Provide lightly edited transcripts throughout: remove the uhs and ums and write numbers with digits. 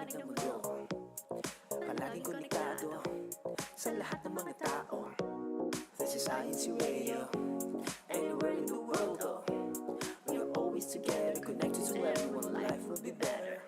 panig ng mundo. Palaging konektado sa lahat ng mga tao. This is INCRadio. Anywhere in the world, oh. We are always together, connected to everyone. Life will be better.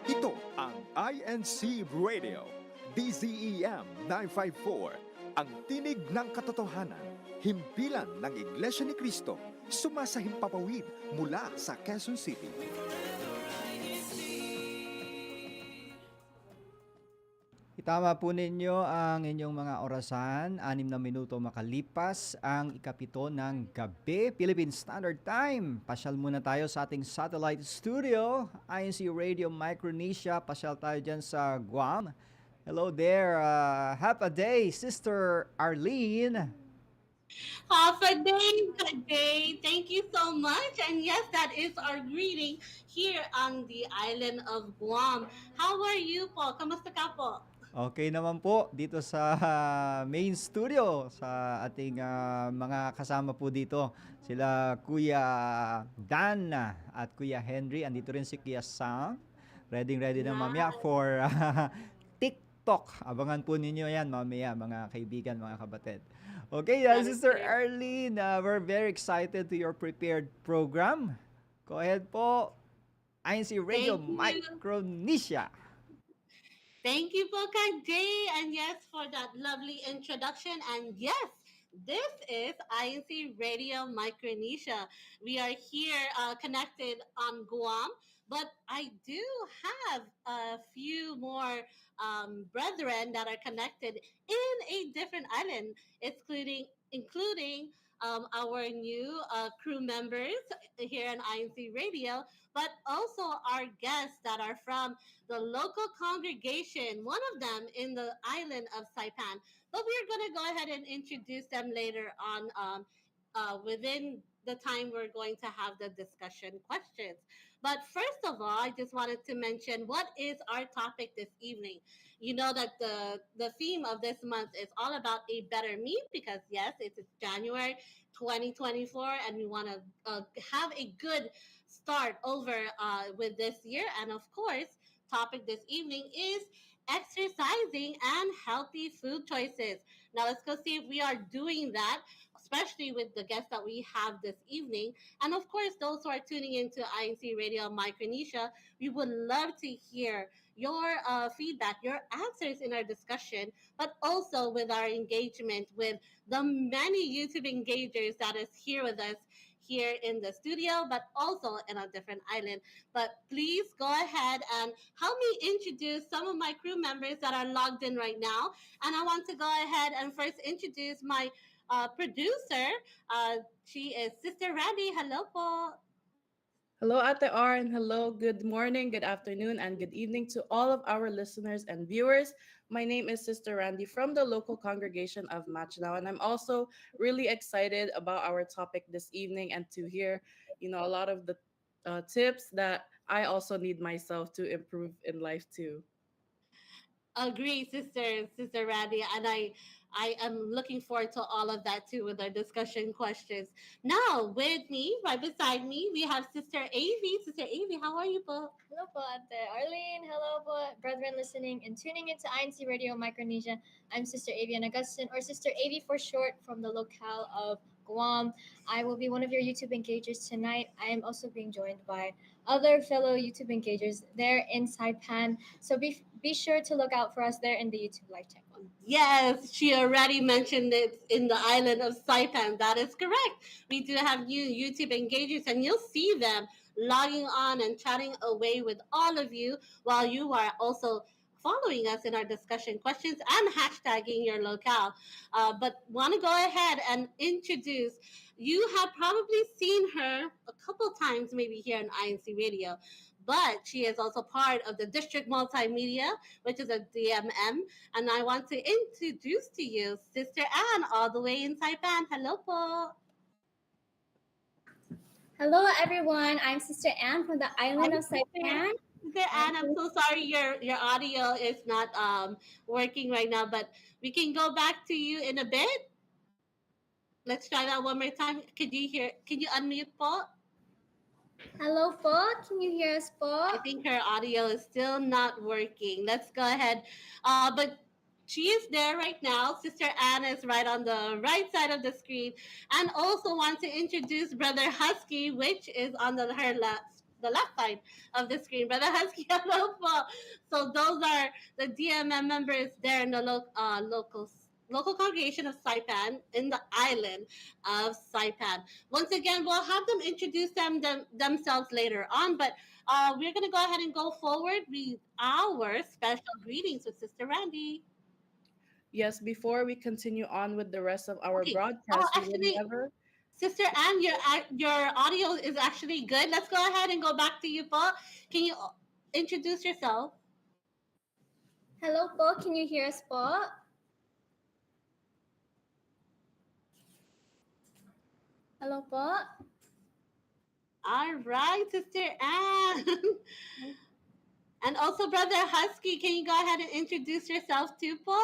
Ito ang INCRadio, DZEM 954, ang tinig ng katotohanan, himpilan ng Iglesia ni Cristo, sumasahimpapawid mula sa Quezon City. Itama po ninyo ang inyong mga orasan. 6 na minuto makalipas ang 7 ng gabi, Philippine Standard Time. Pasyal muna tayo sa ating satellite studio, INCRadio Micronesia. Pasyal tayo dyan sa Guam. Hello there. Half a day, Sister Arlene. Half a day. Thank you so much. And yes, that is our greeting here on the island of Guam. How are you po? Kamusta ka po? Okay naman po dito sa main studio sa ating mga kasama po dito. Sila Kuya Dan at Kuya Henry. Andito rin si Kuya Sam. Ready na mamaya for TikTok. Abangan po ninyo yan mamaya mga kaibigan, mga kabatid. Okay, Sister Arlene, we're very excited to your prepared program. Go ahead po. INCRadio Micronesia. Thank you po, Kag Jay. And yes, for that lovely introduction. And yes, this is INCRadio Micronesia. We are here connected on Guam, but I do have a few more brethren that are connected in a different island, including our new crew members here on INCRadio, but also our guests that are from the local congregation, one of them in the island of Saipan. But we're going to go ahead and introduce them later on within the time we're going to have the discussion questions. But first of all, I just wanted to mention what is our topic this evening. You know that the theme of this month is all about a better me because, yes, it's January 2024 and we want to have a good start over with this year. And of course, topic this evening is exercising and healthy food choices. Now let's go see if we are doing that, especially with the guests that we have this evening. And of course, those who are tuning into INCRadio Micronesia, we would love to hear your feedback, your answers in our discussion, but also with our engagement with the many YouTube engagers that is here with us here in the studio, but also in a different island. But please go ahead and help me introduce some of my crew members that are logged in right now. And I want to go ahead and first introduce my producer. She is Sister Randi. Hello po. Hello, Ate R, and hello, good morning, good afternoon, and good evening to all of our listeners and viewers. My name is Sister Randi from the local congregation of Machnao, and I'm also really excited about our topic this evening and to hear, a lot of the tips that I also need myself to improve in life too. Agree, Sister Randy, and I am looking forward to all of that too with our discussion questions. Now, with me, right beside me, we have Sister Avi. Sister Avi, how are you po? Hello po, Ate Arlene. Hello po, brethren listening and tuning into INCRadio Micronesia. I'm Sister Avi Augustine, or Sister Avi for short, from the locale of Guam. I will be one of your YouTube engagers tonight. I am also being joined by other fellow YouTube engagers there in Saipan. So be sure to look out for us there in the YouTube live chat. Yes, she already mentioned it in the island of Saipan. That is correct. We do have new YouTube engagers, and you'll see them logging on and chatting away with all of you while you are also following us in our discussion questions and hashtagging your locale. But want to go ahead and introduce, you have probably seen her a couple times maybe here on INCRadio, but she is also part of the District Multimedia, which is a DMM. And I want to introduce to you Sister Anne, all the way in Saipan. Hello po. Hello, everyone. I'm Sister Anne from the island of Saipan. Sister Anne, I'm so sorry your audio is not working right now, but we can go back to you in a bit. Let's try that one more time. Can you unmute po? Hello, po. Can you hear us, po? I think her audio is still not working. Let's go ahead. But she is there right now. Sister Anne is right on the right side of the screen. And also want to introduce Brother Husky, which is on the left side of the screen. Brother Husky, hello po. So those are the DMM members there in the local congregation of Saipan in the island of Saipan. Once again, we'll have them introduce themselves later on, but we're going to go ahead and go forward with our special greetings with Sister Randi. Yes, before we continue on with the rest of our Okay. broadcast, we would Actually, never. Sister Anne, your audio is actually good. Let's go ahead and go back to you, po. Can you introduce yourself? Hello, po. Can you hear us, po? Hello, po. All right, Sister Anne. And also, Brother Husky, can you go ahead and introduce yourself too, po?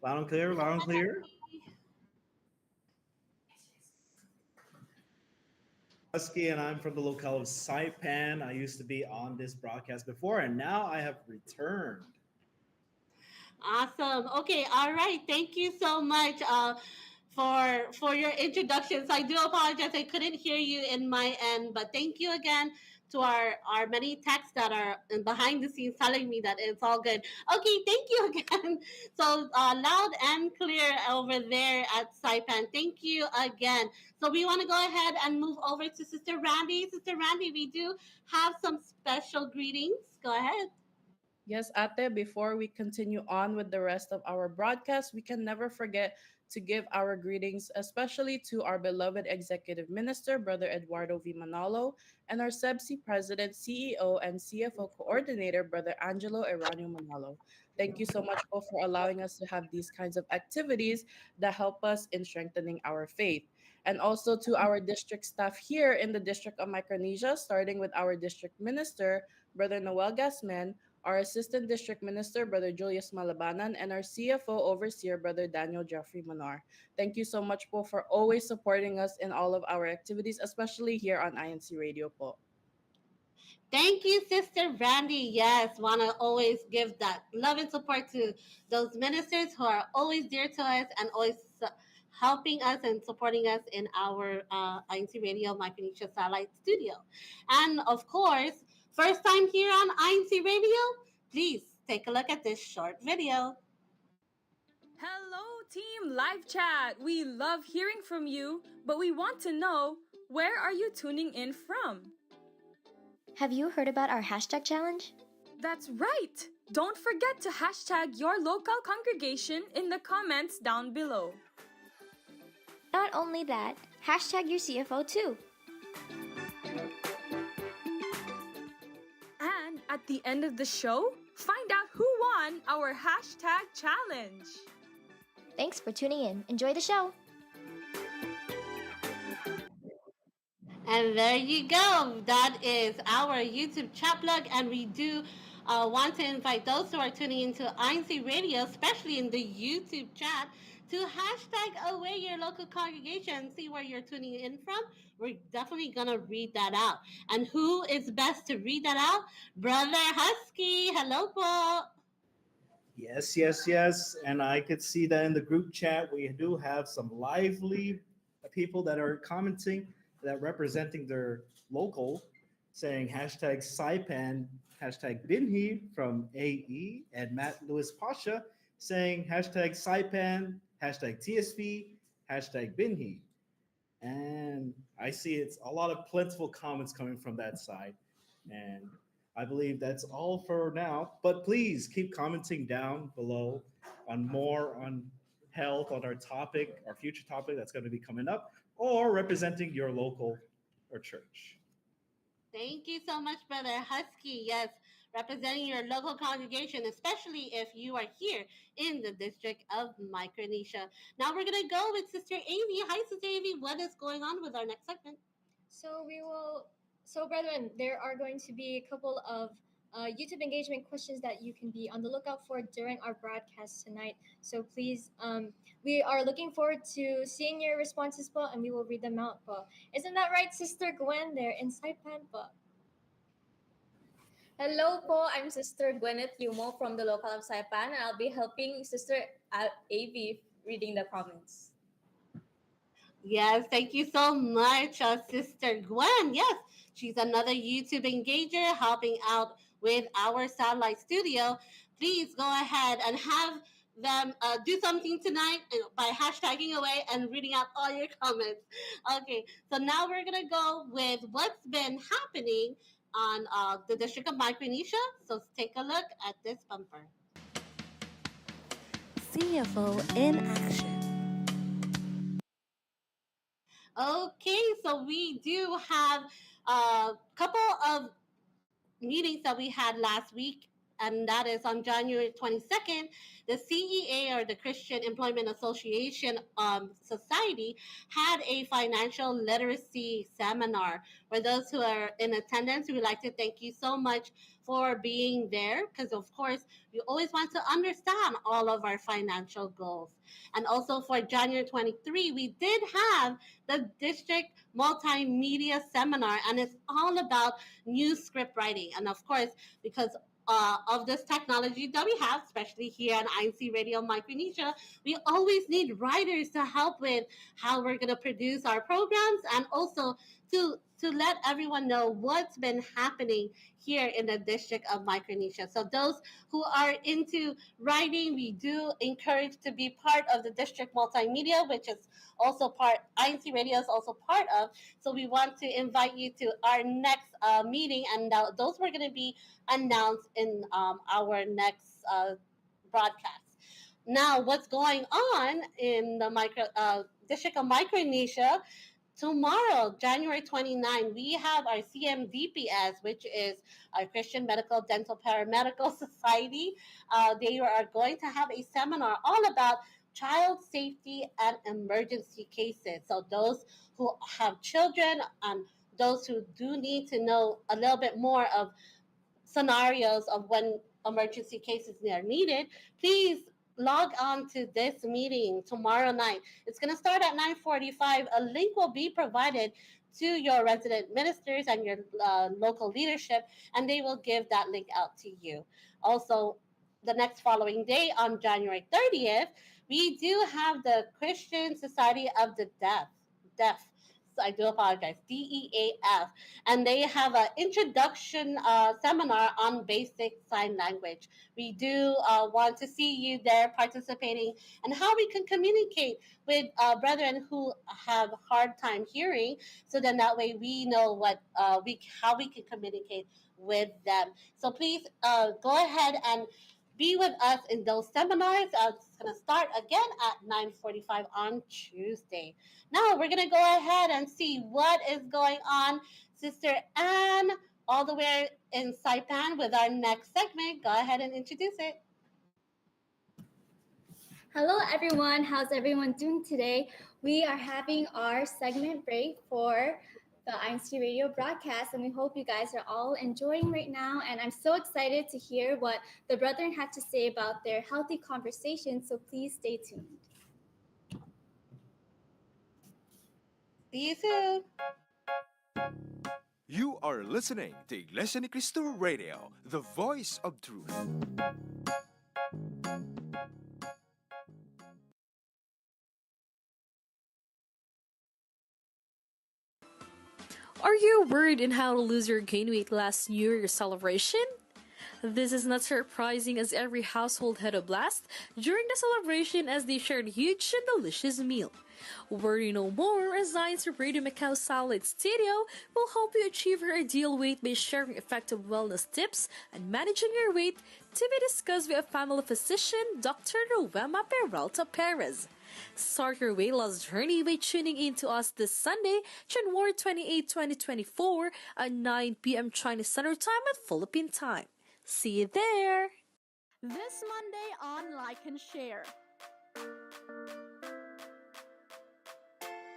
Loud and clear, loud and clear. Husky, and I'm from the locale of Saipan. I used to be on this broadcast before, and now I have returned. Awesome. Okay. All right. Thank you so much for your introductions. I do apologize. I couldn't hear you in my end, but thank you again to our many texts that are behind the scenes telling me that it's all good. Okay. Thank you again. So loud and clear over there at Saipan. Thank you again. So we want to go ahead and move over to Sister Randi. Sister Randi, we do have some special greetings. Go ahead. Yes, Ate, before we continue on with the rest of our broadcast, we can never forget to give our greetings, especially to our beloved Executive Minister, Brother Eduardo V. Manalo, and our SEBSI President, CEO, and CFO Coordinator, Brother Angelo Eranio Manalo. Thank you so much po for allowing us to have these kinds of activities that help us in strengthening our faith. And also to our district staff here in the District of Micronesia, starting with our District Minister, Brother Noel Gasmen, our Assistant District Minister, Brother Julius Malabanan, and our CFO Overseer, Brother Daniel Jeffrey Manar. Thank you so much po for always supporting us in all of our activities, especially here on INC Radio po. Thank you, Sister Randy. Yes, want to always give that love and support to those ministers who are always dear to us and always helping us and supporting us in our INC Radio Micronesia Satellite Studio. And of course, first time here on INC Radio, please take a look at this short video. Hello, Team Live Chat. We love hearing from you, but we want to know, where are you tuning in from? Have you heard about our hashtag challenge? That's right! Don't forget to hashtag your local congregation in the comments down below. Not only that, hashtag your CFO too. And at the end of the show, find out who won our hashtag challenge. Thanks for tuning in. Enjoy the show. And there you go. That is our YouTube chat plug. And we do want to invite those who are tuning into INC Radio, especially in the YouTube chat, to hashtag away your local congregation. See where you're tuning in from. We're definitely going to read that out. And who is best to read that out? Brother Husky. Hello, po. Yes, yes, yes. And I could see that in the group chat, we do have some lively people that are commenting, that representing their local, saying hashtag Saipan, hashtag Binhi from AE, and Matt Lewis Pasha saying hashtag Saipan, hashtag TSV, hashtag Binhi. And I see it's a lot of plentiful comments coming from that side. And I believe that's all for now. But please keep commenting down below on more on health on our topic, our future topic that's going to be coming up, or representing your local or church. Thank you so much, Brother Husky. Yes, representing your local congregation, especially if you are here in the District of Micronesia. Now we're going to go with Sister Avi. Hi, Sister Avi. What is going on with our next segment? So brethren, there are going to be a couple of YouTube engagement questions that you can be on the lookout for during our broadcast tonight. So please, we are looking forward to seeing your responses, po, and we will read them out, po. Isn't that right, Sister Gwen there in Saipan, po? Hello po, I'm Sister Gwyneth Yumo from the local of Saipan, and I'll be helping Sister AV reading the comments. Yes, thank you so much, Sister Gwen. Yes, she's another YouTube engager helping out with our satellite studio. Please go ahead and have them do something tonight by hashtagging away and reading out all your comments. Okay, so now we're going to go with what's been happening on the District of Micronesia. So take a look at this bumper. CFO in action. Okay, so we do have a couple of meetings that we had last week, and that is on January 22nd. The CEA, or the Christian Employment Association Society, had a financial literacy seminar. For those who are in attendance, we would like to thank you so much for being there, because of course we always want to understand all of our financial goals. And also for January 23, we did have the district multimedia seminar, and it's all about new script writing. And of course, because of this technology that we have, especially here on INCRadio Micronesia, we always need writers to help with how we're going to produce our programs, and also to let everyone know what's been happening here in the District of Micronesia. So those who are into writing, we do encourage to be part of the District Multimedia, which is also part, INCRadio is also part of. So we want to invite you to our next meeting, and those were going to be announced in our next broadcast. Now, what's going on in the District of Micronesia? Tomorrow, January 29, we have our CMDPS, which is our Christian Medical Dental Paramedical Society. They are going to have a seminar all about child safety and emergency cases. So those who have children and those who do need to know a little bit more of scenarios of when emergency cases are needed, please log on to this meeting tomorrow night. It's going to start at 9:45. A link will be provided to your resident ministers and your local leadership, and they will give that link out to you. Also, the next following day, on January 30th, we do have the Christian Society of the Deaf. So I do apologize, DEAF, and they have an introduction seminar on basic sign language. We do want to see you there participating, and how we can communicate with brethren who have hard time hearing, so then that way we know what how we can communicate with them. So please go ahead and be with us in those seminars. It's going to start again at 9:45 on Tuesday. Now we're going to go ahead and see what is going on. Sister Anne, all the way in Saipan, with our next segment. Go ahead and introduce it. Hello everyone, how's everyone doing today? We are having our segment break for the INCRadio broadcast, and we hope you guys are all enjoying right now. And I'm so excited to hear what the brethren have to say about their healthy conversation, so please stay tuned. See you soon. You are listening to Iglesianicristo Radio, the voice of truth. Are you worried in how to lose your gain weight last New Year's celebration? This is not surprising, as every household had a blast during the celebration as they shared huge and delicious meal. Worry no more, as INC Radio Macau Solid Studio will help you achieve your ideal weight by sharing effective wellness tips and managing your weight, to be discussed with a family physician, Dr. Rowema Peralta Perez. Start your weight loss journey by tuning in to us this Sunday, January 28, 2024 at 9 p.m. Chinese Standard Time at Philippine Time. See you there! This Monday on Like and Share.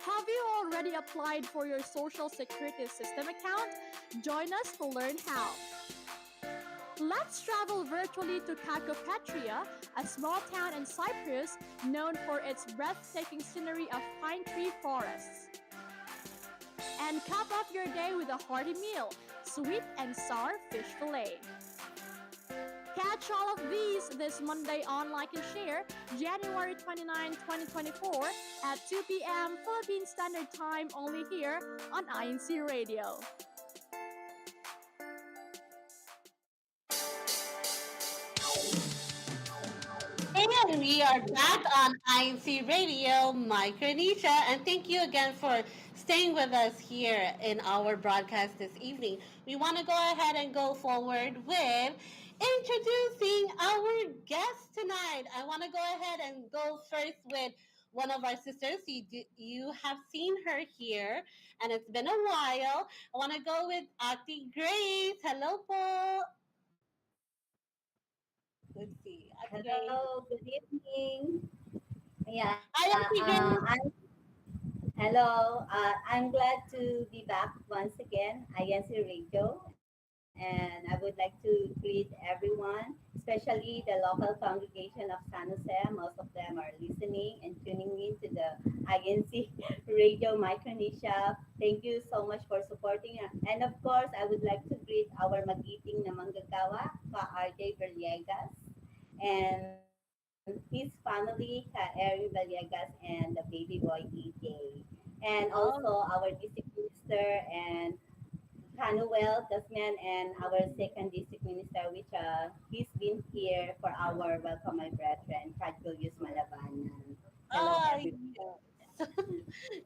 Have you already applied for your Social Security System account? Join us to learn how. Let's travel virtually to Kakopetria, a small town in Cyprus known for its breathtaking scenery of pine tree forests. And cap off your day with a hearty meal, sweet and sour fish fillet. Catch all of these this Monday on Like and Share, January 29, 2024 at 2 p.m. Philippine Standard Time, only here on INC Radio. And we are back on INC Radio Micronesia, and thank you again for staying with us here in our broadcast this evening. We want to go ahead and go forward with introducing our guest tonight. I want to go ahead and go first with one of our sisters. You have seen her here, and it's been a while. I want to go with Ate Grace. Hello po. Let's see. Ate Grace. Hello, good evening. Yeah. Hi, Ate Grace. Hello. I'm glad to be back once again, INC Radio, and I would like to greet everyone, especially the local congregation of San Jose. Most of them are listening and tuning in to the INC Radio Micronesia. Thank you so much for supporting. And of course, I would like to greet our magiting na manggagawa, Ka-RJ Villegas, and his family, Ka-Eri Villegas, and the baby boy, DJ. And also our district minister and Kanuel Gasman, and our second district minister, which he's been here for our Welcome My Brethren, Fred Julius Malabanan. Hello, everyone.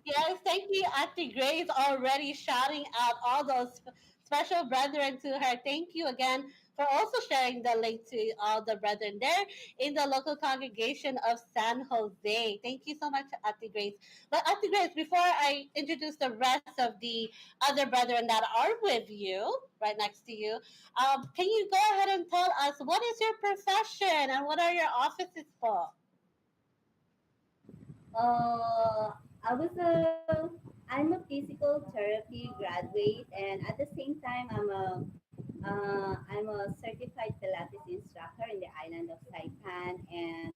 Yes, thank you, Ate Grace, already shouting out all those special brethren to her. Thank you again for also sharing the link to all the brethren there in the local congregation of San Jose. Thank you so much, Ate Grace. But Ate Grace, before I introduce the rest of the other brethren that are with you, right next to you, can you go ahead and tell us what is your profession and what are your offices for? I'm a physical therapy graduate, and at the same time, I'm a certified Pilates instructor in the island of Saipan, and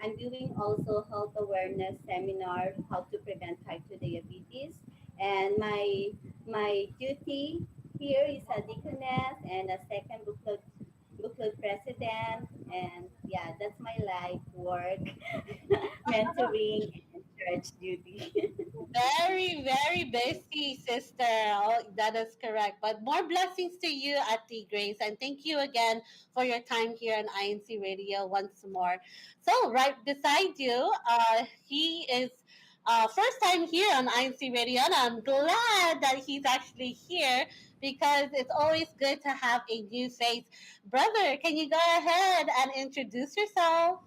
I'm doing also health awareness seminar, how to prevent type 2 diabetes. And my duty here is a deaconess and a second Buklod president, and yeah, that's my life work, mentoring and church duty. Very, very busy, sister. Oh, that is correct. But more blessings to you, Ate Grace. And thank you again for your time here on INC Radio once more. So, right beside you, he is first time here on INC Radio. And I'm glad that he's actually here because it's always good to have a new face. Brother, can you go ahead and introduce yourself?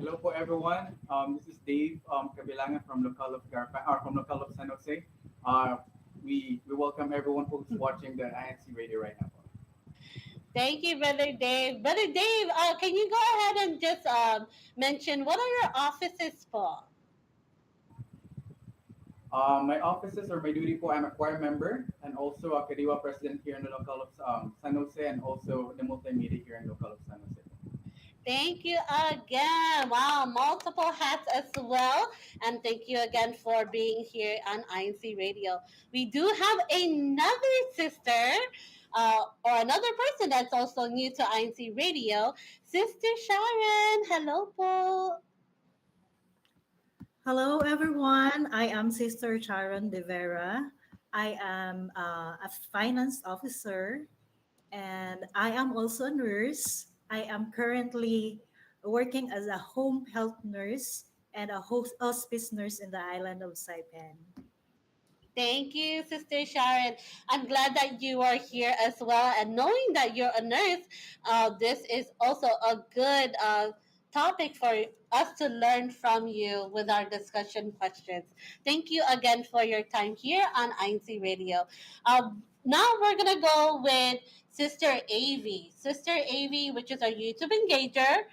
Hello po everyone. This is Dave Cabilangan from local of San Jose. We welcome everyone who's watching the INC Radio right now. Thank you, Brother Dave. Brother Dave, can you go ahead and just mention what are your offices for? My offices or my duty po, I'm a choir member and also a KADIWA president here in the local of San Jose, and also the multimedia here in the local of San Jose. Thank you again. Wow, multiple hats as well. And thank you again for being here on INC Radio. We do have another sister or another person that's also new to INC Radio, Sister Sharon. Hello po. Hello, everyone. I am Sister Sharon de Vera. I am a finance officer, and I am also a nurse. I am currently working as a home health nurse and a hospice nurse in the island of Saipan. Thank you, Sister Sharon. I'm glad that you are here as well. And knowing that you're a nurse, this is also a good topic for us to learn from you with our discussion questions. Thank you again for your time here on INC Radio. Now we're going to go with Sister Avi. Sister Avi, which is our YouTube engager.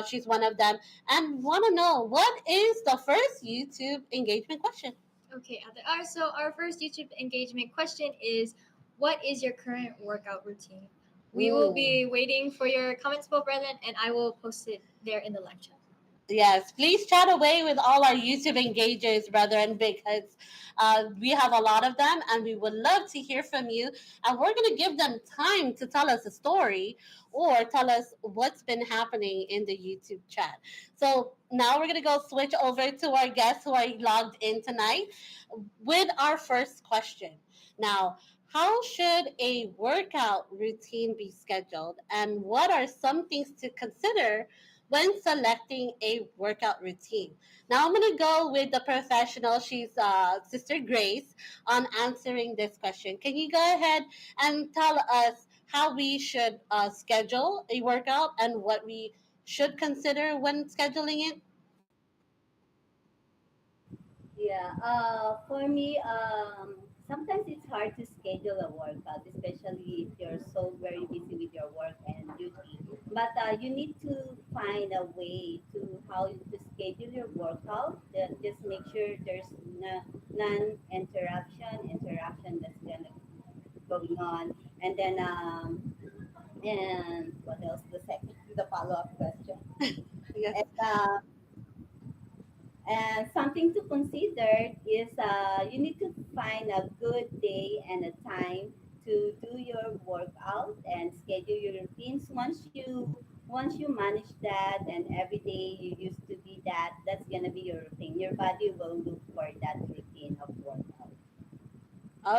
She's one of them. And want to know, what is the first YouTube engagement question? Okay, so our first YouTube engagement question is, what is your current workout routine? We will be waiting for your comments, both brethren, and I will post it there in the live chat. Yes, please chat away with all our YouTube engagers, brethren, because we have a lot of them and we would love to hear from you. And we're going to give them time to tell us a story or tell us what's been happening in the YouTube chat. So now we're going to go switch over to our guests who are logged in tonight with our first question. Now, how should a workout routine be scheduled, and what are some things to consider when selecting a workout routine? Now I'm going to go with the professional. She's Sister Grace on answering this question. Can you go ahead and tell us how we should schedule a workout and what we should consider when scheduling it? Yeah, for me, sometimes it's hard to schedule a workout, especially if you're so very busy with your work and duty. But you need to find a way to how to schedule your workout. Just make sure there's interaction that's gonna going on, and then and what else? The follow up question. Yes. And something to consider is you need to find a good day and a time to do your workout and schedule your routines. Once you manage that and every day you used to be that, that's gonna be your routine. Your body will look for that routine of workout.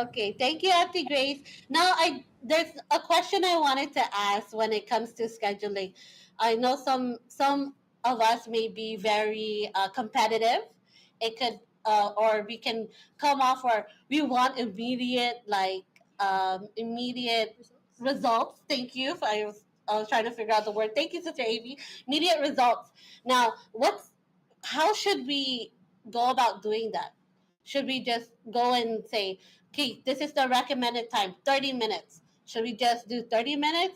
Okay, thank you, Auntie Grace. Now, there's a question I wanted to ask when it comes to scheduling. I know some of us may be very competitive. It could, or we can come off where we want immediate, like immediate results. Thank you. I was trying to figure out the word. Thank you, Sister Avi. Immediate results. Now, how should we go about doing that? Should we just go and say, okay, this is the recommended time, 30 minutes? Should we just do 30 minutes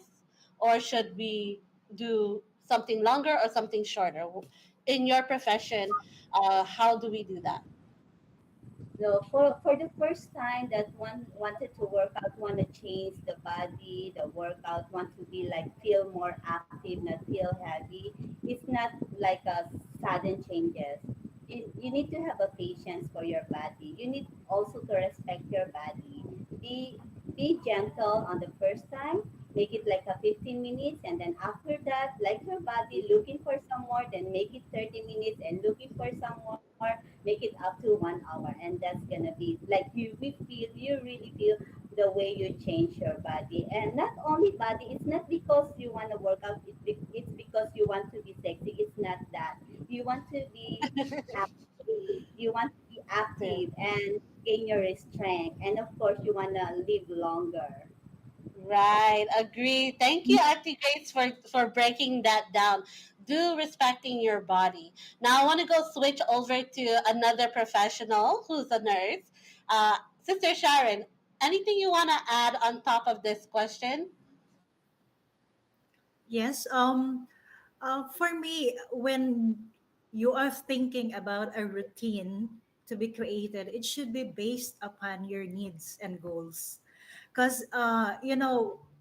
or should we do something longer or something shorter? In your profession, how do we do that? So for the first time that one wanted to work out, want to change the body, the workout, want to be like feel more active, not feel heavy. It's not like a sudden changes. You need to have a patience for your body. You need also to respect your body. Be be gentle on the first time. Make it like a 15 minutes, and then after that, like your body looking for some more, then make it 30 minutes, and looking for some more, make it up to 1 hour, and that's gonna be like you really feel the way you change your body. And not only body, it's not because you want to work out, it's because you want to be sexy. It's not that you want to be active, you want to be active and gain your strength, and of course you want to live longer. Right, agree. Thank you, Auntie Grace, for breaking that down. Do respecting your body. Now, I want to go switch over to another professional who's a nurse. Sister Sharon, anything you want to add on top of this question? Yes. For me, when you are thinking about a routine to be created, it should be based upon your needs and goals. Because,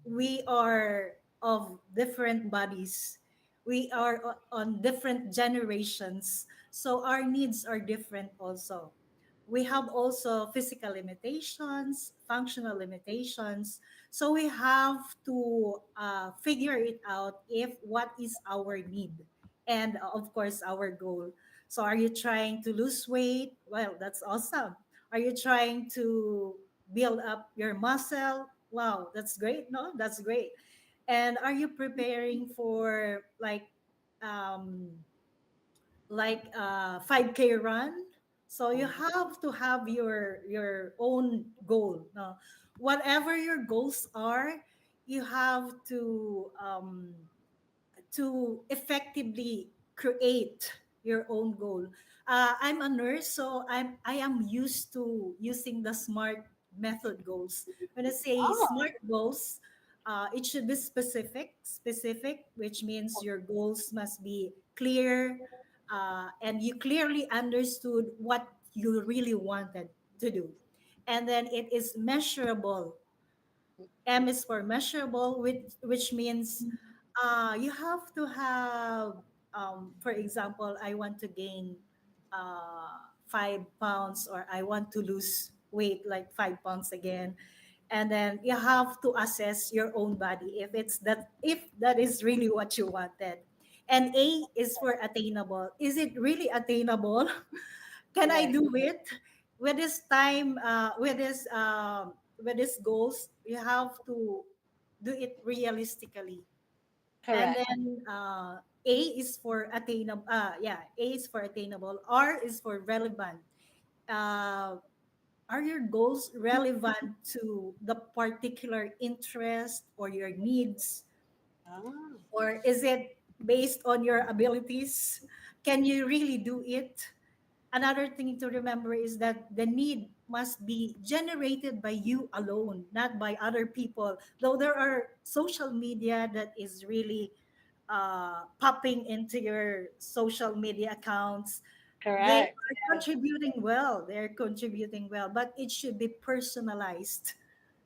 we are of different bodies, we are on different generations. So our needs are different also. We have also physical limitations, functional limitations. So we have to figure it out if what is our need and of course our goal. So are you trying to lose weight? Well, that's awesome. Are you trying to build up your muscle? Wow, that's great. No, that's great. And are you preparing for like um, like 5K run. So you have to have your own goal. No? Whatever your goals are, you have to effectively create your own goal. I'm a nurse, so I am used to using the SMART method goals. When I say Oh, SMART goals, it should be specific, which means your goals must be clear, and you clearly understood what you really wanted to do. And then it is measurable. M is for measurable, which means you have to have, for example, I want to gain 5 pounds, or I want to lose weight like 5 pounds again. And then you have to assess your own body if that is really what you wanted. And A is for attainable. Is it really attainable? Can I correct. do it with this time? With this goals, you have to do it realistically. And Correct. then A is for attainable. Yeah, A is for attainable. R is for relevant. Uh, are your goals relevant to the particular interest or your needs, Ah, or is it based on your abilities? Can you really do it? Another thing to remember is that the need must be generated by you alone, not by other people. Though there are social media that is really popping into your social media accounts, they correct. are contributing well. They're contributing well, but it should be personalized.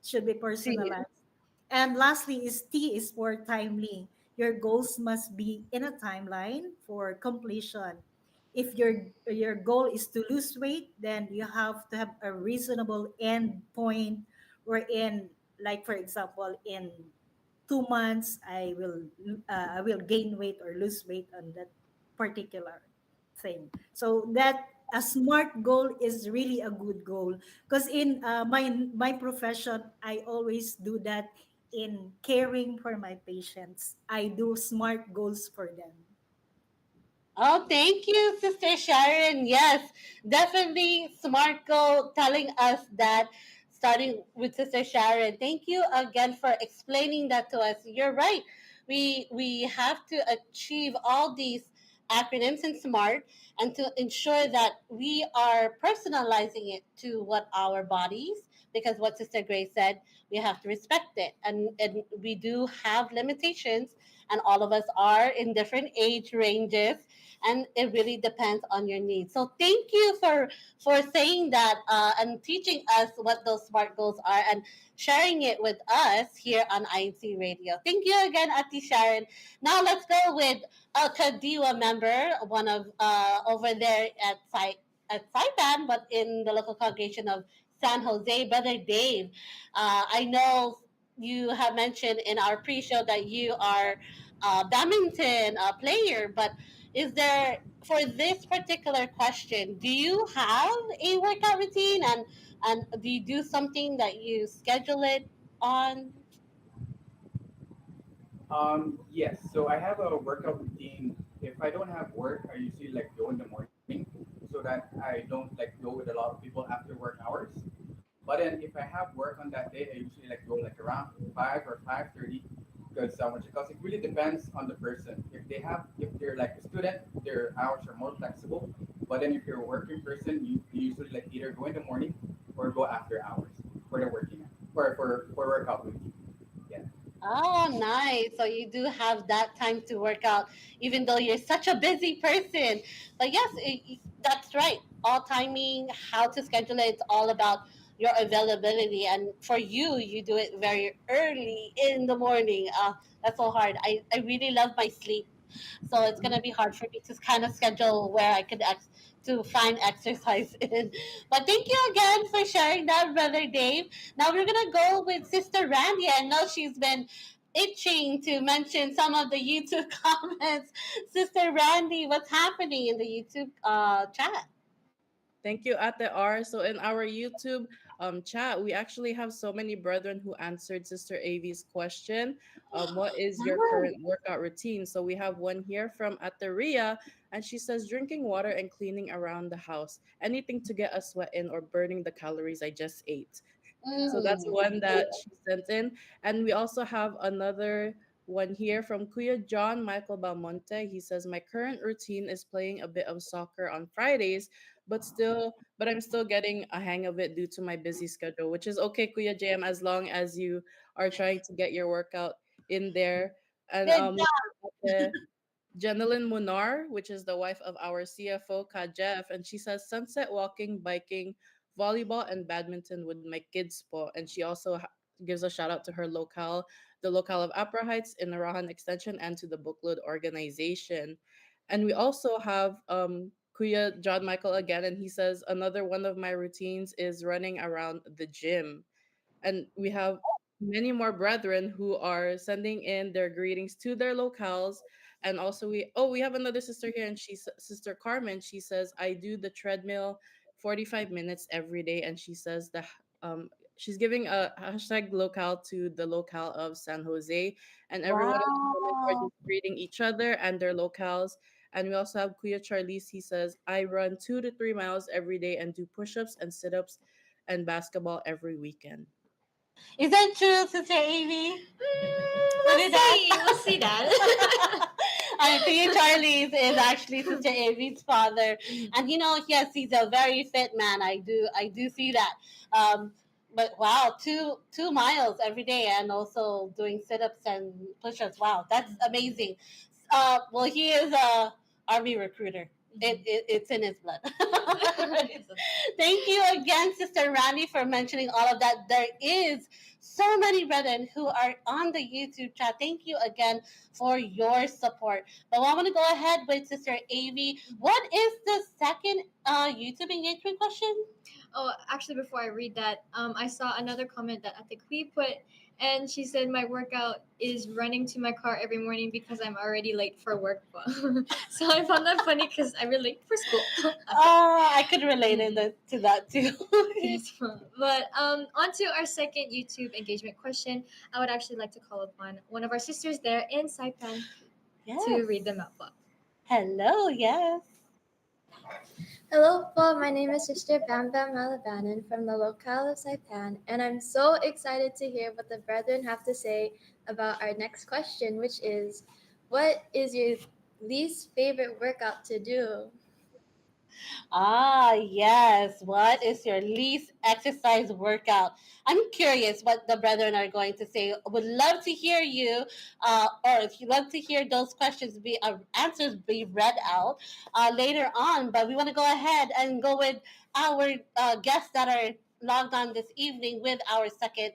Should be To you. personalized. And lastly is T is for timely. Your goals must be in a timeline for completion. If your goal is to lose weight, then you have to have a reasonable end point, wherein, like for example, in 2 months I will gain weight or lose weight on that particular thing. So that a smart goal is really a good goal, because in my profession I always do that. In caring for my patients, I do smart goals for them. Oh, thank you, Sister Sharon. Yes, definitely smart goal telling us that, starting with Sister Sharon. Thank you again for explaining that to us. You're right. We have to achieve all these acronyms in SMART, and to ensure that we are personalizing it to what our bodies, because what Sister Grace said, we have to respect it. And we do have limitations, and all of us are in different age ranges, and it really depends on your needs. So thank you for saying that, and teaching us what those smart goals are, and sharing it with us here on INC Radio. Thank you again, Ati Sharon. Now let's go with a KADIWA member, one of over there at Saipan, but in the local congregation of San Jose, Brother Dave. I know you have mentioned in our pre-show that you are a badminton player, but is there, for this particular question, do you have a workout routine, and do you do something that you schedule it on? Yes. So I have a workout routine. If I don't have work, I usually like go in the morning so that I don't like go with a lot of people after work hours. But then if I have work on that day, I usually like go like around 5 or 5:30, because it really depends on the person. If they're like a student, their hours are more flexible. But then if you're a working person, you usually like either go in the morning or go after hours for the working for workout routine. Yeah. Oh, nice. So you do have that time to work out, even though you're such a busy person. But yes, that's right. All timing, how to schedule it, it's all about your availability. And for you, you do it very early in the morning. That's so hard. I really love my sleep. So it's gonna be hard for me to kind of schedule where I could to find exercise in. But thank you again for sharing that, Brother Dave. Now we're gonna go with Sister Randy. I know she's been itching to mention some of the YouTube comments. Sister Randy, what's happening in the YouTube chat? Thank you, Ate R. So in our YouTube chat, we actually have so many brethren who answered Sister Avi's question. What is your current workout routine? So we have one here from Ate Ria, and she says drinking water and cleaning around the house. Anything to get a sweat in or burning the calories I just ate. So that's Mm. one that she sent in. And we also have another one here from Kuya John Michael Balmonte. He says, my current routine is playing a bit of soccer on Fridays, but I'm still getting a hang of it due to my busy schedule, which is okay, Kuya JM, as long as you are trying to get your workout in there. And Good we job. have Jenilyn Munar, which is the wife of our CFO, Jeff, and she says sunset walking, biking, volleyball, and badminton with my kids po. And she also gives a shout out to her locale, the locale of Upper Heights in Narahan Extension, and to the Buklod organization. And we also have Kuya John Michael again, and he says another one of my routines is running around the gym. And we have many more brethren who are sending in their greetings to their locales. And also we have another sister here, and she's Sister Carmen. She says, I do the treadmill 45 minutes every day. And she says that she's giving a hashtag locale to the locale of San Jose, and everyone in the comments are Wow. just greeting each other and their locales. And we also have Kuya Charlize. He says, I run 2 to 3 miles every day and do push-ups and sit-ups and basketball every weekend. Is that true, Sister Amy? Look We'll at see. that. We'll see that. I think Charlie's is actually Sister Amy's father, and yes, he's a very fit man. I do see that. Um, but wow, 2 miles every day, and also doing sit-ups and push-ups. Wow, that's amazing. Well, he is a army recruiter. It's in his blood. Thank you again, Sister Randi, for mentioning all of that. There is so many brethren who are on the YouTube chat. Thank you again for your support. But I want to go ahead with Sister Avi. What is the second YouTube engagement question? Oh, actually, before I read that, I saw another comment that Ate Kui put, and she said my workout is running to my car every morning because I'm already late for work. So I found that funny because I'm really late for school. I could relate to that too. Yes, but on to our second YouTube engagement question. I would actually like to call upon one of our sisters there in Saipan to read them out. Hello, yes. Hello po, my name is Sister Bam Bam Malabanan from the locale of Saipan, and I'm so excited to hear what the brethren have to say about our next question, which is, what is your least favorite workout to do? Ah, yes. What is your least exercise workout? I'm curious what the brethren are going to say. Would love to hear you, or if you love to hear those questions be answers be read out later on. But we want to go ahead and go with our guests that are logged on this evening with our second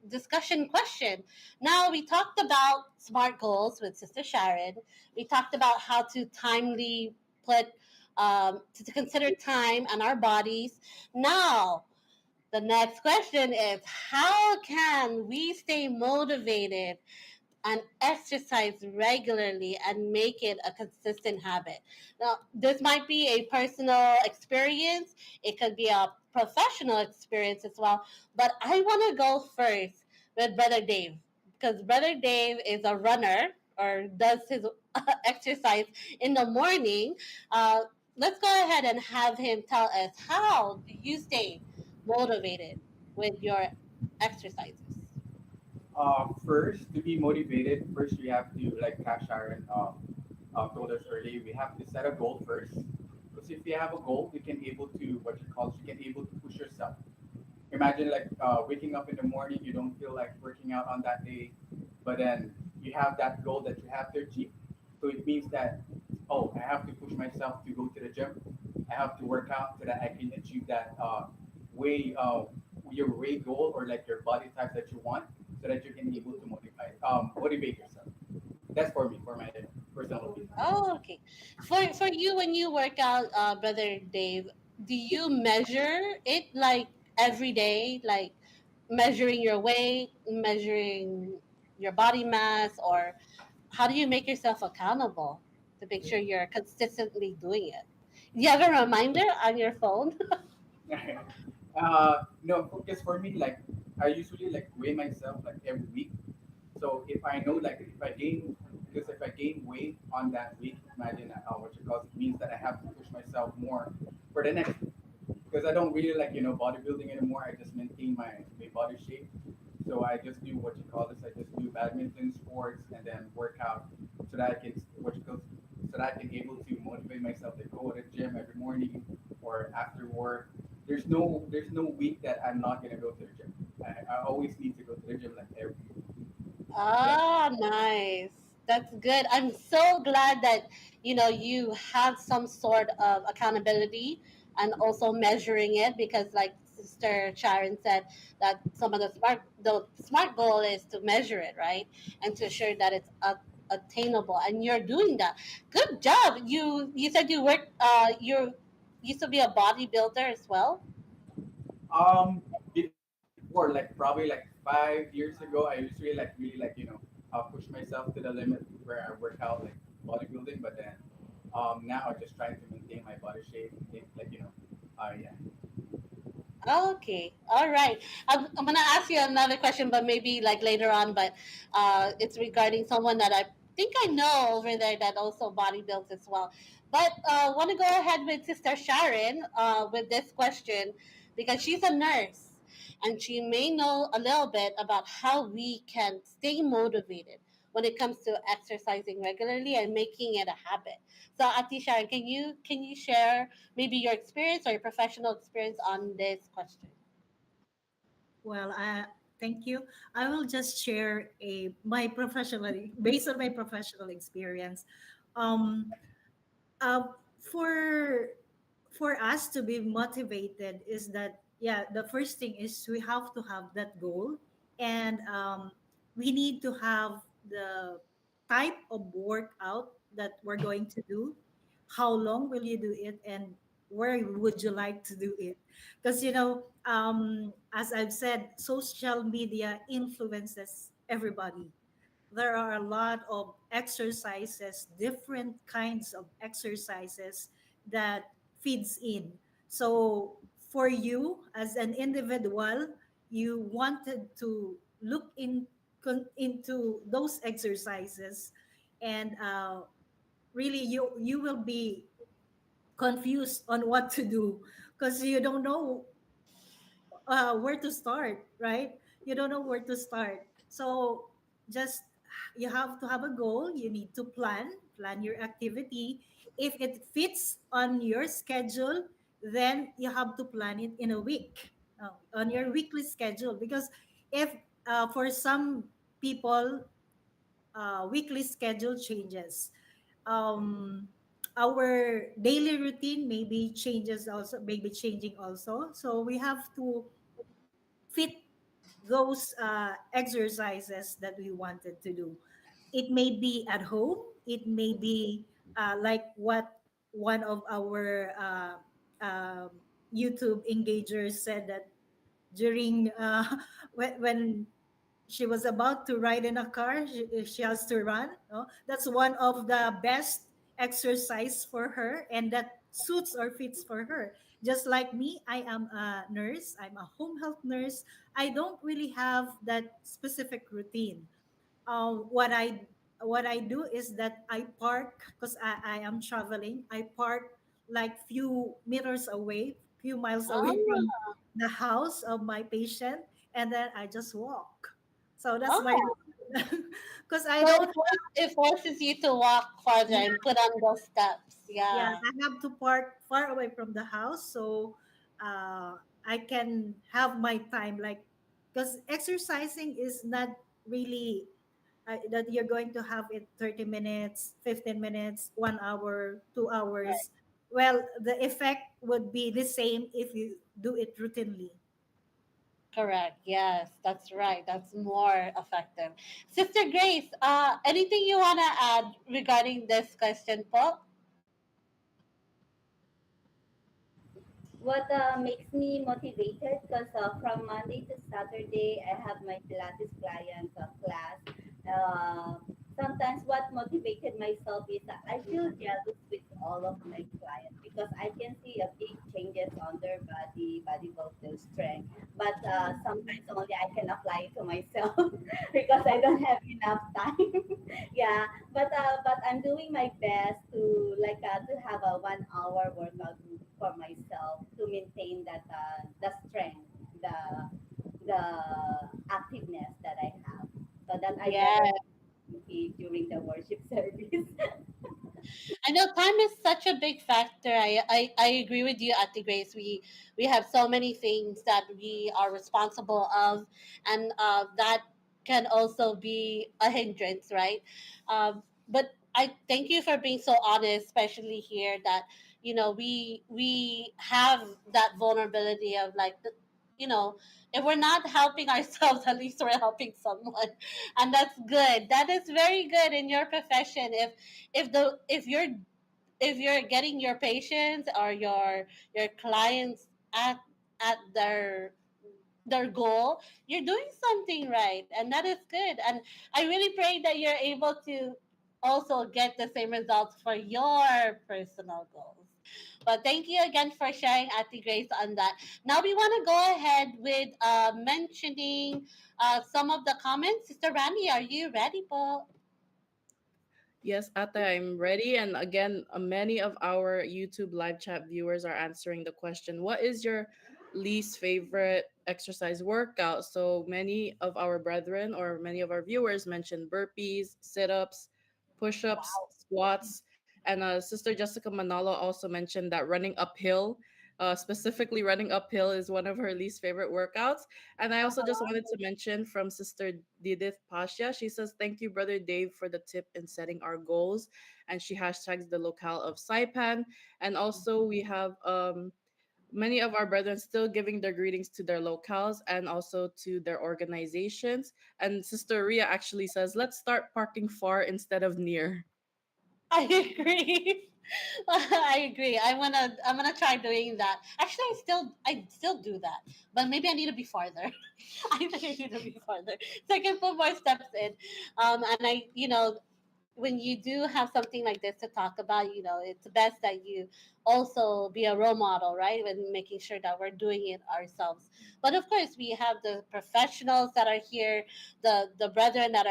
discussion question. Now we talked about SMART goals with Sister Sharon. We talked about how to timely put to consider time and our bodies. Now, the next question is, how can we stay motivated and exercise regularly and make it a consistent habit? Now, this might be a personal experience, it could be a professional experience as well, but I want to go first with Brother Dave because Brother Dave is a runner or does his exercise in the morning. Let's go ahead and have him tell us, how do you stay motivated with your exercises? First, to be motivated, first we have to, like Sharon told us earlier, we have to set a goal first. Because if you have a goal, you can able to, you can able to push yourself. Imagine like waking up in the morning, you don't feel like working out on that day, but then you have that goal that you have to achieve. So it means that, oh, I have to push myself to go to the gym. I have to work out so that I can achieve that way your weight goal or like your body type that you want, so that you can be able to motivate yourself. That's for me, for my personal opinion. Oh, okay. For you, when you work out, Brother Dave, do you measure it like every day, like measuring your weight, measuring your body mass, or how do you make yourself accountable to make sure you're consistently doing it? You have a reminder on your phone? No, because for me, like I usually like weigh myself like every week. So if I know like if I gain, because if I gain weight on that week, imagine what you call it means that I have to push myself more for the next week. Because I don't really like bodybuilding anymore. I just maintain my body shape. So I just do what you call this. I just do badminton sports and then work out so that I can what you call so that I can able to motivate myself to go to the gym every morning or after work. There's no week that I'm not gonna go to the gym. I always need to go to the gym like every yeah. Ah, nice. That's good. I'm so glad that you have some sort of accountability and also measuring it, because like Sister Sharon said, that some of the smart goal is to measure it, right? And to ensure that it's attainable, and you're doing that. Good job. You said you used to be a bodybuilder as well. Before like probably like 5 years ago, I used to really like push myself to the limit where I work out like bodybuilding, but then now I'm just trying to maintain my body shape, yeah. Okay, all right. I'm gonna ask you another question, but maybe like later on. But it's regarding someone that I think I know over there that also bodybuilds as well. But want to go ahead with Sister Sharon with this question, because she's a nurse and she may know a little bit about how we can stay motivated when it comes to exercising regularly and making it a habit. So, Ati Sharon, can you share maybe your experience or your professional experience on this question? Well, thank you. I will just share a my professional based on my professional experience. Um, uh, for for us to be motivated is that, yeah, the first thing is we have to have that goal, and we need to have the type of workout that we're going to do. How long will you do it, and where would you like to do it? Because as I've said, social media influences everybody. There are a lot of exercises, different kinds of exercises that feeds in. So for you as an individual, you wanted to look into those exercises, and really you will be confused on what to do, because you don't know where to start, right? You don't know where to start. So just you have to have a goal. You need to plan your activity. If it fits on your schedule, then you have to plan it in a week, on your weekly schedule. Because if for some people, weekly schedule changes, um, our daily routine maybe changes also, maybe changing also. So we have to fit those exercises that we wanted to do. It may be at home. It may be like what one of our YouTube engagers said, that during when she was about to ride in a car, she has to run. No? That's one of the best exercise for her, and that suits or fits for her. Just like me, I am a nurse. I'm a home health nurse. I don't really have that specific routine. What I do is that I park, because I am traveling. I park like few meters away, few miles away from Oh, the house of my patient, and then I just walk. So that's my oh. because I So don't. it forces you to walk farther Yeah, and put on those steps. yeah, Yeah. I have to park far away from the house, so I can have my time, like, because exercising is not really that you're going to have it 30 minutes, 15 minutes, 1 hour, 2 hours. Well, the effect would be the same if you do it routinely. Correct. Yes, that's right. That's more effective. Sister Grace, anything you want to add regarding this question, po? What makes me motivated? Because from Monday to Saturday, I have my Pilates client class. Uh, Sometimes what motivated myself is that I feel jealous with all of my clients, because because I can see a big changes on their body build, their strength. But sometimes only I can apply it to myself because I don't have enough time. Yeah, but I'm doing my best to to have a 1 hour workout for myself to maintain that the strength, the activeness that I have, so that I Yeah. never be during the worship service. I know time is such a big factor. I agree with you, Ate Grace. We have so many things that we are responsible of, and that can also be a hindrance, right? But I thank you for being so honest, especially here that we have that vulnerability of you know if we're not helping ourselves, at least we're helping someone, and that's good. That is very good in your profession. If you're getting your patients or your clients at their goal, you're doing something right, and that is good. And I really pray that you're able to also get the same results for your personal goals. But thank you again for sharing, Ati Grace, on that. Now we want to go ahead with mentioning some of the comments. Sister Randy, are you ready po? Yes, Ate, I'm ready. And again, many of our YouTube live chat viewers are answering the question, what is your least favorite exercise workout? So many of our brethren or many of our viewers mentioned burpees, sit ups, push ups, squats. And Sister Jessica Manalo also mentioned that running uphill, specifically running uphill, is one of her least favorite workouts. And I also just wanted to mention from Sister Didith Pasha, she says, thank you, Brother Dave, for the tip in setting our goals. And she hashtags the locale of Saipan. And also, we have many of our brethren still giving their greetings to their locales and also to their organizations. And Sister Ria actually says, let's start parking far instead of near. I agree. I agree. I'm gonna try doing that. Actually, I still do that, but maybe I need to be farther. I think I need to be farther so I can put more steps in. And when you do have something like this to talk about, it's best that you also be a role model, right? When making sure that we're doing it ourselves. But of course, we have the professionals that are here, the brethren that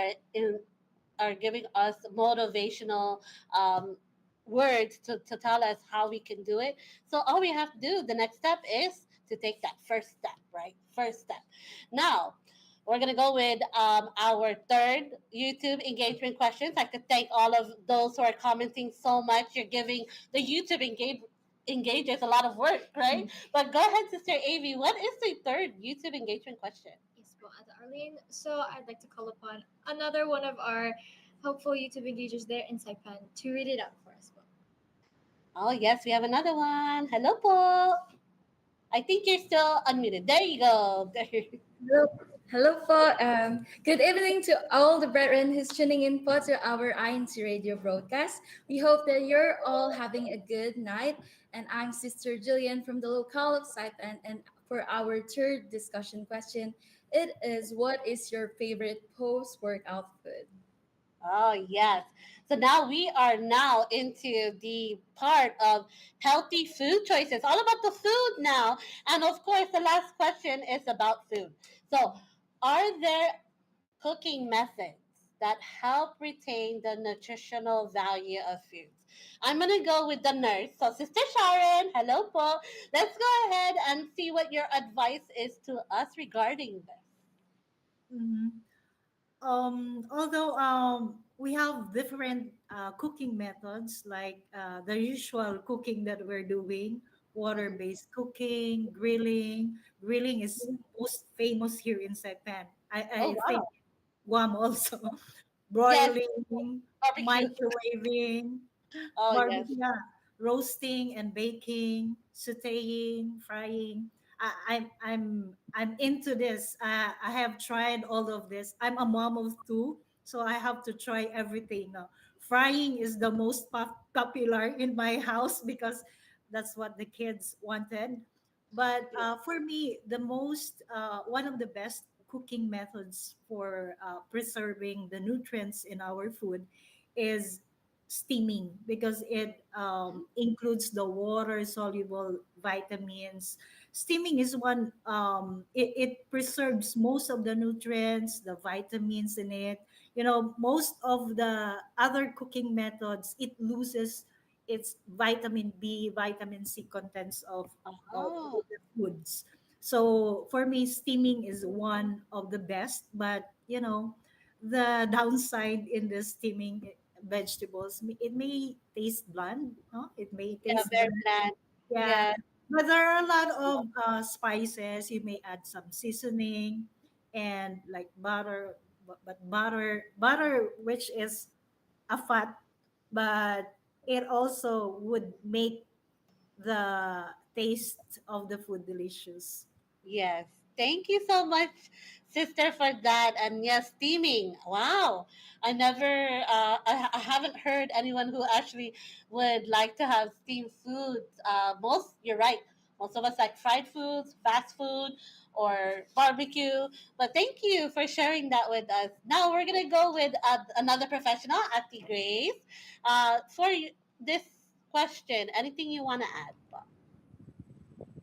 are giving us motivational words to tell us how we can do it. So all we have to do, the next step is to take that first step, right? First step. Now, we're going to go with our third YouTube engagement questions. I could thank all of those who are commenting so much. You're giving the YouTube engages a lot of work, right? But go ahead, Sister Avi. What is the third YouTube engagement question? Yes, po, Ate Arlene. So I'd like to call upon another one of our helpful YouTube engagers there in Saipan to read it out for us. Po. Oh, yes, we have another one. Hello, po. I think you're still unmuted. There you go. There. Hello, hello po. Good evening to all the brethren who's tuning in po to our INC radio broadcast. We hope that you're all having a good night. And I'm Sister Jillian from the locale of Saipan. And for our third discussion question, it is, what is your favorite post-workout food? Oh, yes. So now we are now into the part of healthy food choices, all about the food now. And of course, the last question is about food. So, are there cooking methods that help retain the nutritional value of foods? I'm going to go with the nurse. So, Sister Sharon, hello po. Let's go ahead and see what your advice is to us regarding this. Mhm. Although we have different cooking methods, like the usual cooking that we're doing, water-based cooking, grilling. Grilling is most famous here in Japan. Oh, I think wow. Guam also. Yes, Broiling, barbecue. microwaving, Oh, yes. barbecue, yeah, roasting and baking, sautéing, frying. I'm into this. I have tried all of this. I'm a mom of two, so I have to try everything now. Frying is the most popular in my house because that's what the kids wanted. But for me, the most one of the best cooking methods for preserving the nutrients in our food is steaming because it includes the water soluble vitamins. Steaming is one, it preserves most of the nutrients, the vitamins in it. You know, most of the other cooking methods, it loses its vitamin B, vitamin C contents of Oh, the foods. So for me, steaming is one of the best, but you know, the downside in the steaming vegetables, it may taste bland, no? It may yeah, taste very bland. bland. Yeah, Yeah. but there are a lot of spices. You may add some seasoning and like butter, but butter, which is a fat, but it also would make the taste of the food delicious. Yes. Thank you so much, sister, for that. And yes, steaming. Wow. I haven't heard anyone who actually would like to have steamed foods. You're right. Most of us like fried foods, fast food, or barbecue. But thank you for sharing that with us. Now we're going to go with another professional, Ati Grace. This question, anything you want to add?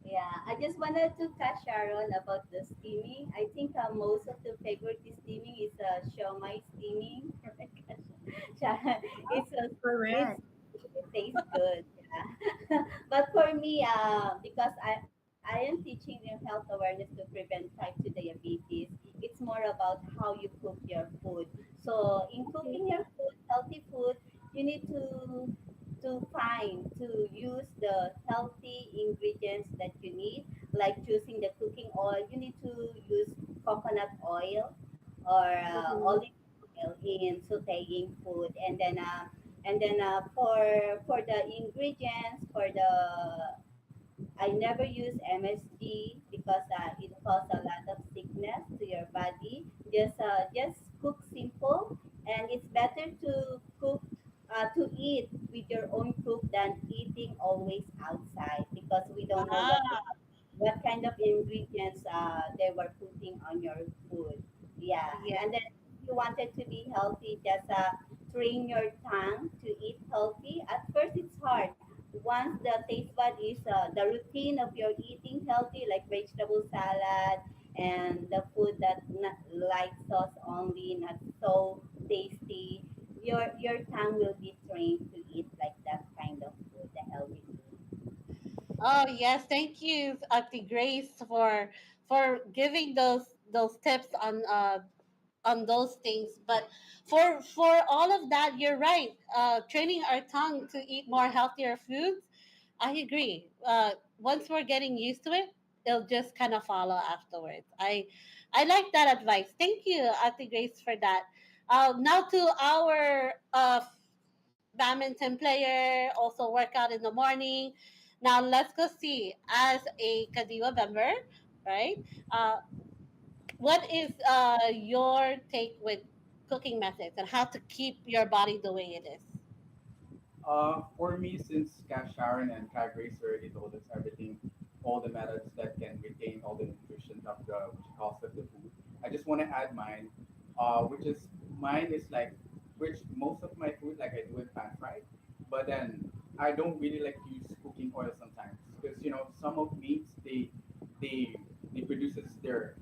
Yeah, I just wanted to catch Sharon about the steaming. I think most of the favorite steaming is shawmai steaming. Sharon, it's Correct. it tastes good. Yeah. But for me, because I am teaching in health awareness to prevent type 2 diabetes, it's more about how you cook your food. So in cooking your food, healthy food, you need to use the healthy ingredients that you need, like choosing the cooking oil. You need to use coconut oil or Mhm. olive oil in sautéing food, and then for the ingredients for the I never use MSG because it causes a lot of sickness to your body. Just cook simple, and it's better to cook to eat with your own cook than eating always outside because we don't know Ah, what kind of ingredients they were putting on your food. Yeah, yeah. and then if you wanted to be healthy, just train your tongue to eat healthy. At first, it's hard. Once the taste bud is the routine of your eating healthy, like vegetable salad and the food that not light sauce only, not so tasty, your tongue will be trained to eat like that kind of food, the healthy food. Oh yes, thank you, Auntie Grace, for giving those tips on those things. But for all of that, you're right. Training our tongue to eat more healthier foods. I agree. Once we're getting used to it, it'll just kind of follow afterwards. I like that advice. Thank you, Auntie Grace, for that. Now to our badminton player, also work out in the morning. Now let's go see as a KADIWA member, right? Uh, what is your take with cooking methods and how to keep your body the way it is? For me, since Cash Sharon and Kai Grace already told us everything, all the methods that can retain all the nutrition of the which calls of the food, I just want to add mine, which is mine is like which most of my food like I do it pan fried, but then I don't really like to use cooking oil sometimes because some of meats they they produces their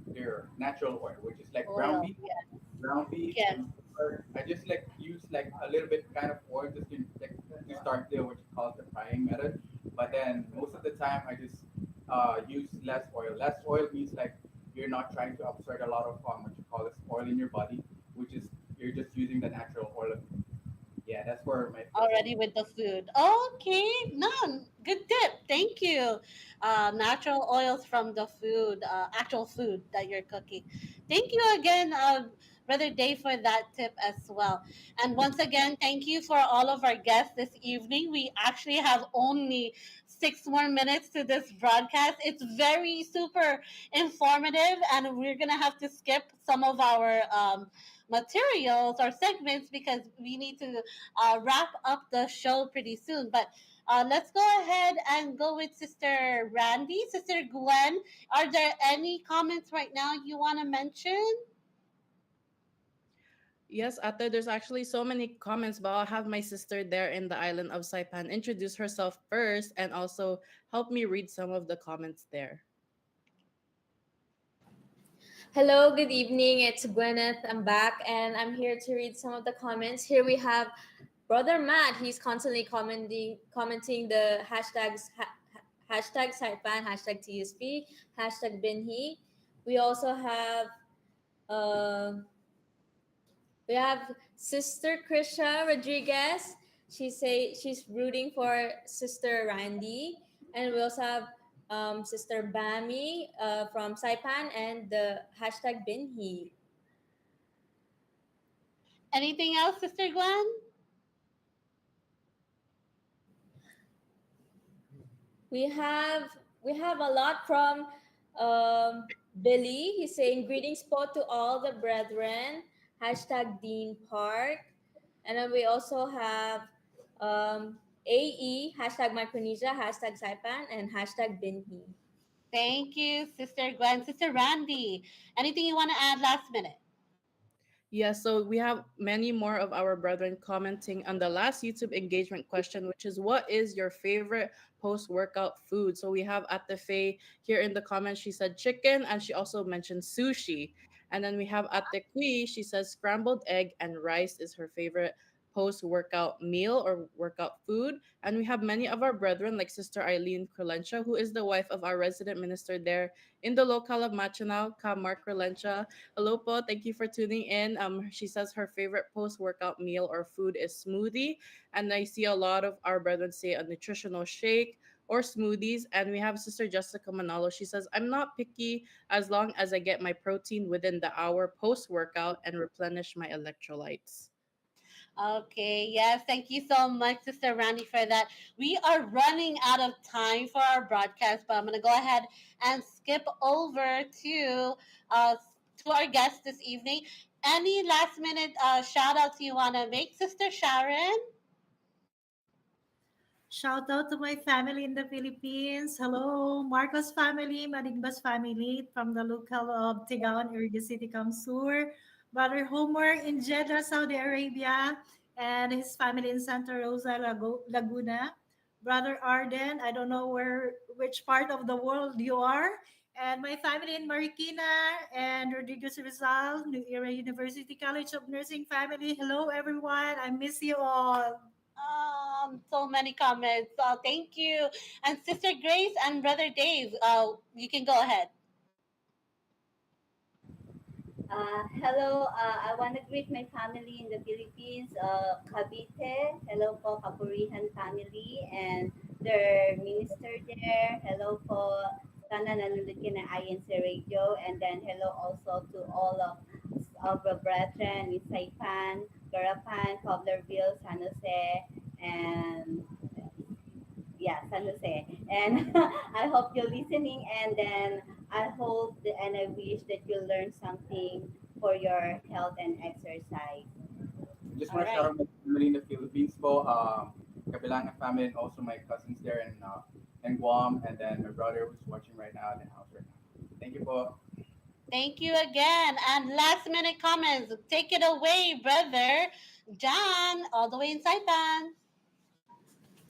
natural oil, which is like Oil, yes. ground beef Yes. and or I just like use like a little bit kind of oil just to like to start the what you call it the frying method. But then most of the time I just use less oil. Less oil means like you're not trying to absorb a lot of what you call this oil in your body, which is you're just using the natural oil. Yeah, that's where my Already with the food. Okay, none. Good tip. Thank you. Natural oils from the food, actual food that you're cooking. Thank you again, Brother Dave, for that tip as well. And once again, thank you for all of our guests this evening. We actually have only 6 more minutes to this broadcast. It's very super informative, and we're gonna have to skip some of our materials or segments because we need to wrap up the show pretty soon. But let's go ahead and go with Sister Randy. Sister Gwen, are there any comments right now you want to mention? Yes, Ate, there's actually so many comments, but I'll have my sister there in the island of Saipan introduce herself first and also help me read some of the comments there. Hello, good evening. It's Gwyneth. I'm back and I'm here to read some of the comments. Here we have Brother Matt. He's constantly commenting the hashtags hashtag Saipan, hashtag TSP, hashtag Binhi. We also uh, Sister Krisha Rodriguez. She's rooting for Sister Randy, and we also have Sister Bami from Saipan and the hashtag Binhi. Anything else, Sister Gwen? We have we have a lot from Billy. He's saying greetings po to all the brethren. Hashtag Dean Park. And then we also have AE, hashtag Micronesia, hashtag Saipan, and hashtag Binhi. Thank you, Sister Gwen. Sister Randy, anything you want to add last minute? Yes, so we have many more of our brethren commenting on the last YouTube engagement question, which is what is your favorite post workout food? So we have at the Faye here in the comments, she said chicken, and she also mentioned sushi. And then we have at the Kui, she says scrambled egg and rice is her favorite post workout meal or workout food. And we have many of our brethren, like Sister Arlene Crelentia, who is the wife of our resident minister there in the locale of Machanao, Ka Mark Crelentia. Hello po, thank you for tuning in. She says her favorite post-workout meal or food is smoothie, and I see a lot of our brethren say a nutritional shake or smoothies. And we have Sister Jessica Manalo. She says, I'm not picky as long as I get my protein within the hour post-workout and replenish my electrolytes. Okay, yes, thank you so much, Sister Randy, for that. We are running out of time for our broadcast, but I'm going to go ahead and skip over uh, to our guest this evening. Any last minute shout outs you want to make, Sister Sharon? Shout out to my family in the Philippines. Hello, Marcos family, Marigbas family from the local of Tigaon, Iriga City, Kamsur. Brother Homer in Jeddah, Saudi Arabia, and his family in Santa Rosa, Laguna. Brother Arden, I don't know which part of the world you are. And my family in Marikina and Rodriguez Rizal, New Era University College of Nursing family. Hello, everyone. I miss you all. So many comments. Thank you. And Sister Grace and Brother Dave, you can go ahead. Hello, I want to greet my family in the Philippines, Cavite. Hello po, Kapurihan family and their minister there. Hello po, sana nanonood ka ng INC Radio. And then hello also to all of the brethren in Saipan, Garapan, Cobblerville, San Jose, and yeah, San Jose. And I hope you're listening. And then and I wish that you learn something for your health and exercise. Just All want to right. shout out my family in the Philippines po, Cabilangan family, and also my cousins there in Guam, and then my brother who's watching right now in the house right now. Thank you po. Thank you again. And last minute comments. Take it away, Brother John, all the way in Saipan.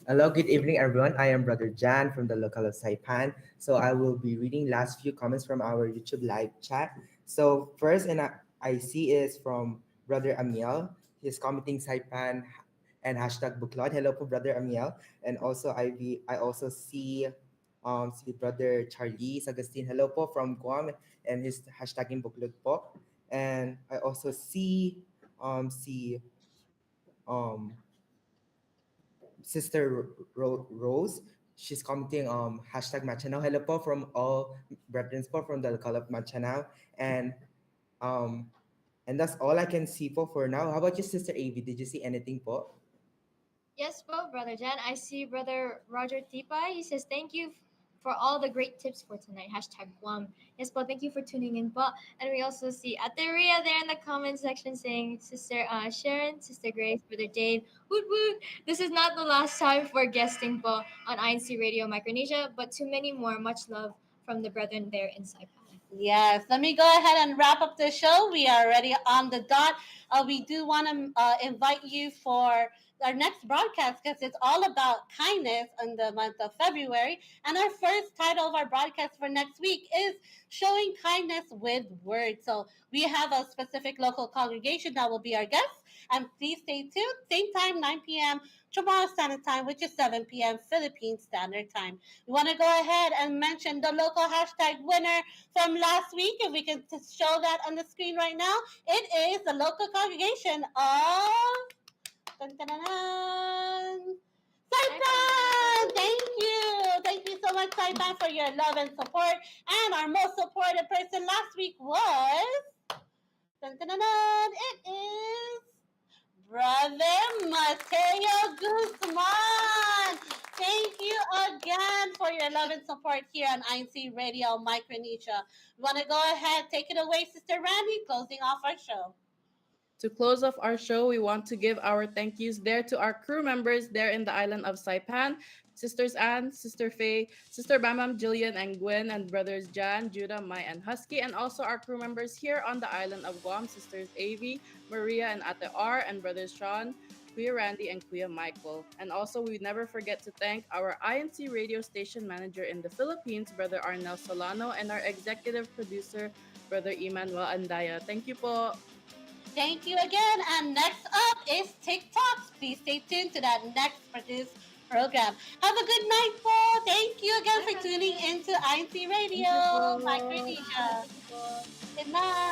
Hello, good evening, everyone. I am Brother Jan from the local of Saipan. So I will be reading last few comments from our YouTube live chat. So first, I see is from Brother Amiel. He's commenting Saipan and hashtag Buklod. Hello po, Brother Amiel. And also I also see Brother Charlie Agustin. Hello po from Guam and his hashtagging Buklod po. And I also see um Sister Rose. She's commenting hashtag Machanao. Hello po from all brethren po from the local of Machanao. Um and that's all I can see for now. How about you, Sister Avi? Did you see anything po? Yes, po, Brother Jan. I see Brother Roger Tipa. He says, thank you for all the great tips for tonight. Hashtag Guam. Yes, po, thank you for tuning in, po. And we also see Ateria there in the comment section saying, Sister Sharon, Sister Grace, Brother Dave, woot woot. This is not the last time for guesting, po, on INC Radio Micronesia, but to many more. Much love from the brethren there in Saipan. Yes, let me go ahead and wrap up the show. We are already on the dot. We do want to invite you for our next broadcast because it's all about kindness in the month of February. And our first title of our broadcast for next week is Showing Kindness with Words. So we have a specific local congregation that will be our guest. And please stay tuned. Same time, 9 p.m. tomorrow Standard Time, which is 7 p.m. Philippine Standard Time. We want to go ahead and mention the local hashtag winner from last week. If we can show that on the screen right now, it is the local congregation of Saipan! Thank you! Thank you so much, Saipan, for your love and support. And our most supported person last week was... It is... Brother Mateo Guzman. Thank you again for your love and support here on INC Radio Micronesia. We want to go ahead, take it away, Sister Randy, closing off our show. To close off our show, we want to give our thank yous there to our crew members there in the island of Saipan, Sisters Anne, Sister Faye, Sister Bamam, Jillian, and Gwen, and brothers Jan, Judah, Mai, and Husky, and also our crew members here on the island of Guam, Sisters Avi, Maria, and Ate R, and brothers Sean, Kuya Randy, and Kuya Michael. And also, we never forget to thank our INC radio station manager in the Philippines, Brother Arnel Solano, and our executive producer, Brother Emmanuel Andaya. Thank you po. Thank you again. And next up is TikToks. Please stay tuned to that next produced program. Have a good night, Paul. Thank you again for tuning into INC Radio, Micronesia. Good night.